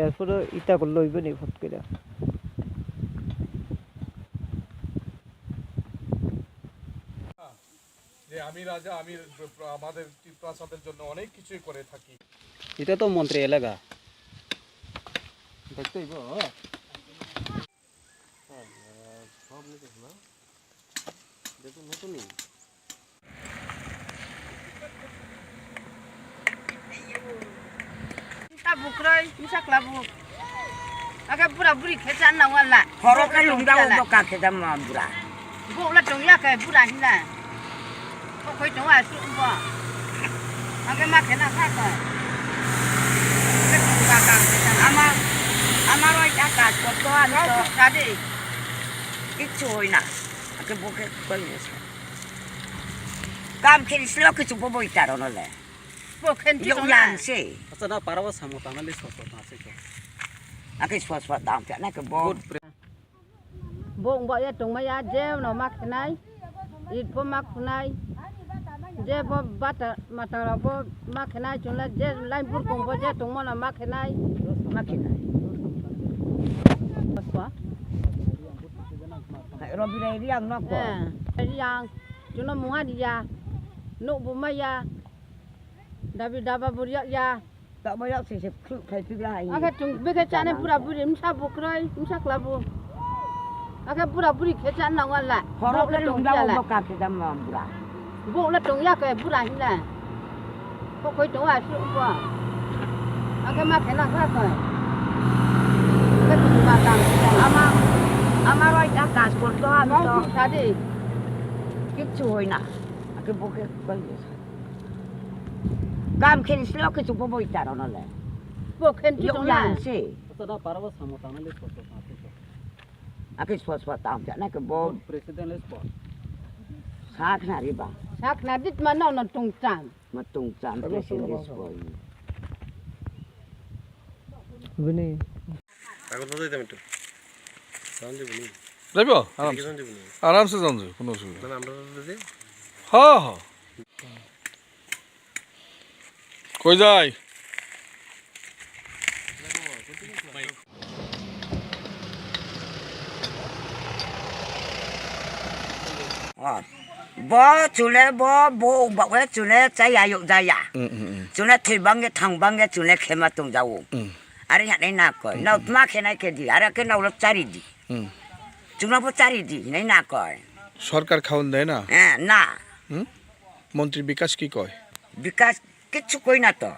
এরপরে ইটা করলে হইবে নি ফট করে যে আমি রাজা আমি আমাদের ত্রিপুরাদের জন্য অনেক কিছুই করে থাকি। এটা তো মন্ত্রী এলাকা দেখতে হইব সব নিতেছ না দেখুন নতুনই bukroi misak labu aga pura buri khecan na wala horo ka lungda wo ka khedam ma bura bo la tong ya ka bura ni la ko khoi tong a su bo aga ma khena kha ka আমার ওই টাকা কত আমি তো সাদে কিচ্ছু হই না আগে বুকে কই গেছে কাম খেলিছিল কিছু বই তার নলে bo khen ti tong ইউলান সে আচ্ছা না পারাবা সামো তানালি সসত আছে তো আগে সস দাম না কে বউ bo bo ya tong ma ya je no ma khnai it po ma khnai je bo bata mata ro bo ma khnai chung la je lai pur kong bo je tong mo na ma khnai makina paswa robile riang no ko riang chuno munga dia no bu ma ya dabi daba buria ya tak banyak sih khai pi lai aga tung be ke chane pura buri msa bukroi msa klabu aga pura buri ke chan na wala horo ka lungda wo ka khedam ma bura bo la tong ya ke pura hi la ko khoi tong a su bo aga ma khena kha ko ke tu ma tang আমার ওই টাকা কত আমি তো সাদে কিচ্ছু হই না আগে বুকে কই গেছে কাম খেলিছিল কিছু বই তার নলে bo khen ti tong la ইউলান সে আচ্ছা না পারাবা সামো তানালি সসত আছে তো আগে সস দাম না কে বউ প্রেসিডেন্ট স্পট সাখ না রিবা sak na dit ma no no tong chan ma tung chan president boy বনি কাগজ বাজাই দাম একটু সাউন্ড দিবনি যাইব আরামসে যান যাও কোনো অসুবিধা মানে আমরা যে হ্যাঁ হ্যাঁ কই যাই bo chule bo we chule chai ya yu da ya chule thil bang ge thang bang ge chule khema tung jawo are ya nei na ko na ma khe nai ke di are ke na lo chari di chuna bo chari di nei na ko সরকার খাওন দেয় না না মন্ত্রী বিকাশ কি কয় বিকাশ কিচ্ছু কই না তো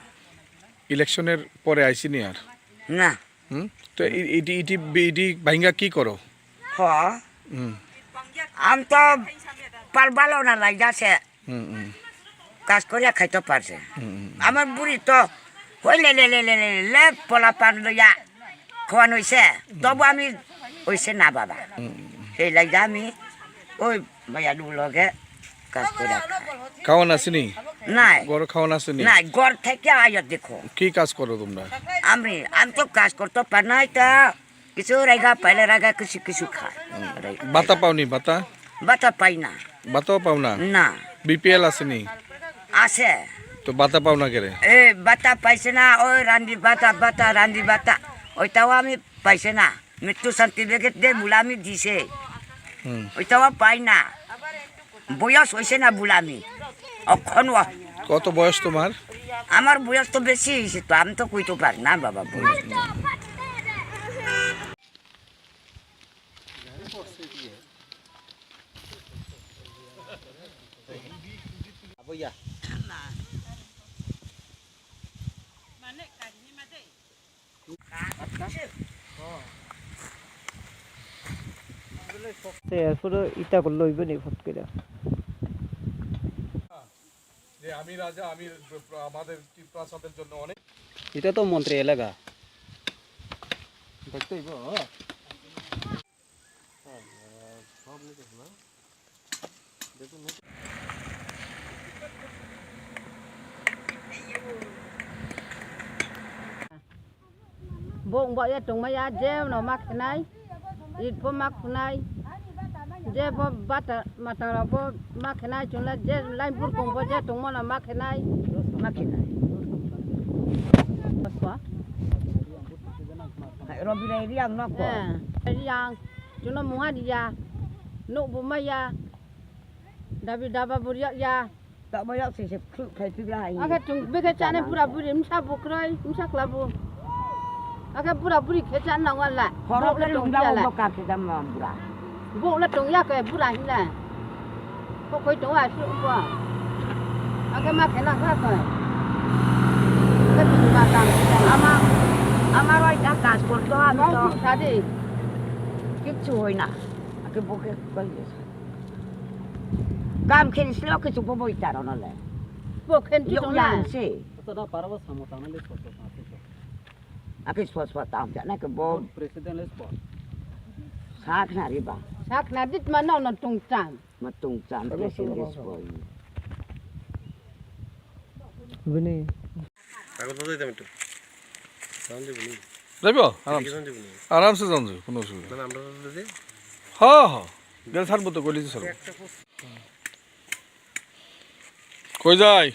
ইলেকশনের পরে আইসিনি আর না তো ইটি ইটি ইটি ভাঙ্গা কি করো হ আম তো পারবালো না লাই যাচ্ছে কাজ করিয়া খাইতে পারছে আমার বুড়ি তো ওই লে পলা পান লইয়া খাওয়ানো হয়েছে তবু আমি হয়েছে না বাবা সেই লাগে আমি ওই মাইয়া লগে কাজ করিয়া খাওয়ান আসেনি নাই গড় খাওয়ান আসেনি নাই ঘর থেকে আয়া দেখো কি কাজ করো তোমরা আমি তো কাজ করতে পার নাই তা কিছু রেগা পাইলে রেগা কিছু কিছু খায় বাতা পাওনি বাতা বাতা পাই না বাতাও পাও না না বিপিএল আসেনি আছে তো বাতা পাও না কেরে এ বাতা পাইছে না ওই রান্দি বাতা রান্দি বাতা ওইটাও আমি পাইছে না মৃত্যু সার্টিফিকেট দিয়ে বুলামি দিছে ওইটাও পাই না বয়স হয়েছে না বুলামি অখন কত বয়স তোমার আমার বয়স তো বেশি হয়েছে তো আমি তো কইতে পারি না বাবা বয়স আবইয়া এরপরে ইটা করলে হইবে নি ফট করে যে আমি রাজা আমি আমাদের ত্রিপুরাদের জন্য অনেক এটা তো মন্ত্রী এলাকা দেখতে হইব সব নিতেছ না দেখুন bo bo ya tong ma ya je no ma khnai it po ma khnai যে বাটা মাতারাবো মাখনাই চুনলা যে লাইনপুর কমবো যে তোমার মাখনাই মাখিনাই Robina riang no ko. Riang cuna muha dia nuk bumaya dabi daba buria ya Tak banyak sih kai tu lah ini. aga tung bege chane pura buri msa bukrai msa klabu aga pura buri khecha na wala Horok le lung dah mau kap kita mambura. bo la tung ya ke pura hila ko koi tung a su ko aga ma khena kha ko ka tu ma kang Ama roi dah kas ko to am mau to. tu sade Kip chuoi na. Ake boke ko yes. Kam khen slo ke chupo boi tar ona le. bo khen tu Yok tung la yang si. Tada parwa samotana le foto pasu. Ake swat tam ja na ke bo President le spot. sak na riba. sak na dit ma na tung tam Matung jam presiden boy. Bini. কাগজ দিতাম একটু sound দিবনি যাইব আরাম sound দিবনি আরামসে যান যাবে কোনো অসুবিধা মানে আমরা দিদি হ্যাঁ হ্যাঁ গেল ছাড়বো তো কইলি স্যার কই যাই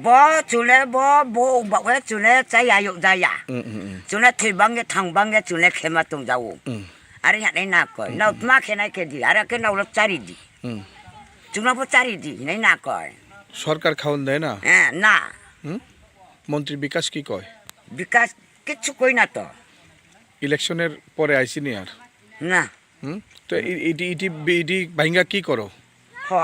Bo chule bo ba we chule chai ya yu da ya. Chule thi bang ge thang bang ge chule khema tung jawu. Are ya nei na ko. Na ma khe nai ke di. Are ke na lo chari di. Chuna bo chari di nei na ko. সরকার খাওন দেয় না Na. মন্ত্রী বিকাশ কি কয় Bikas kichu koi na to. ইলেকশনের পরে আইসিনি আর Na. তো ইটি ভাইঙ্গা কি করো Ho.